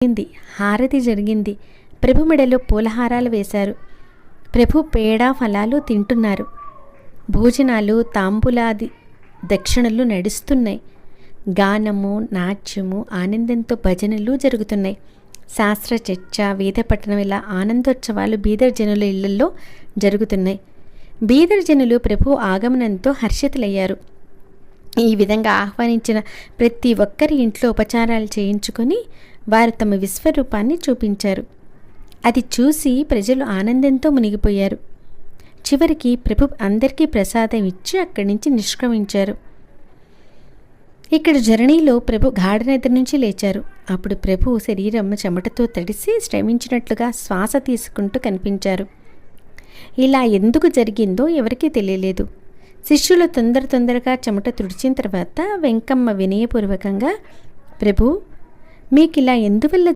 జరిగింది, హారతి జరిగింది. ప్రభు మెడలో పూలహారాలు వేశారు. ప్రభు పేడ ఫలాలు తింటున్నారు. భోజనాలు, తాంబూలాది దక్షిణలు నడుస్తున్నాయి. గానము, నాట్యము, ఆనందంతో భజనలు జరుగుతున్నాయి. శాస్త్ర చర్చ, వేద పఠనం, ఇలా ఆనందోత్సవాలు బీదర్ జనుల ఇళ్లలో జరుగుతున్నాయి. బీదర్ జనులు ప్రభు ఆగమనంతో హర్షితులయ్యారు. ఈ విధంగా ఆహ్వానించిన ప్రతి ఒక్కరి ఇంట్లో ఉపచారాలు చేయించుకొని వారు తమ విశ్వరూపాన్ని చూపించారు. అది చూసి ప్రజలు ఆనందంతో మునిగిపోయారు. చివరికి ప్రభు అందరికీ ప్రసాదం ఇచ్చి అక్కడి నుంచి నిష్క్రమించారు. ఇక్కడ జర్నీలో ప్రభు గాఢనిద్ర నుంచి లేచారు. అప్పుడు ప్రభు శరీరం చెమటతో తడిసి శ్రమించినట్లుగా శ్వాస తీసుకుంటూ కనిపించారు. ఇలా ఎందుకు జరిగిందో ఎవరికీ తెలియలేదు. శిష్యులు తొందరగా చెమట తుడిచిన తర్వాత వెంకమ్మ వినయపూర్వకంగా, ప్రభు, మీకు ఇలా ఎందువల్ల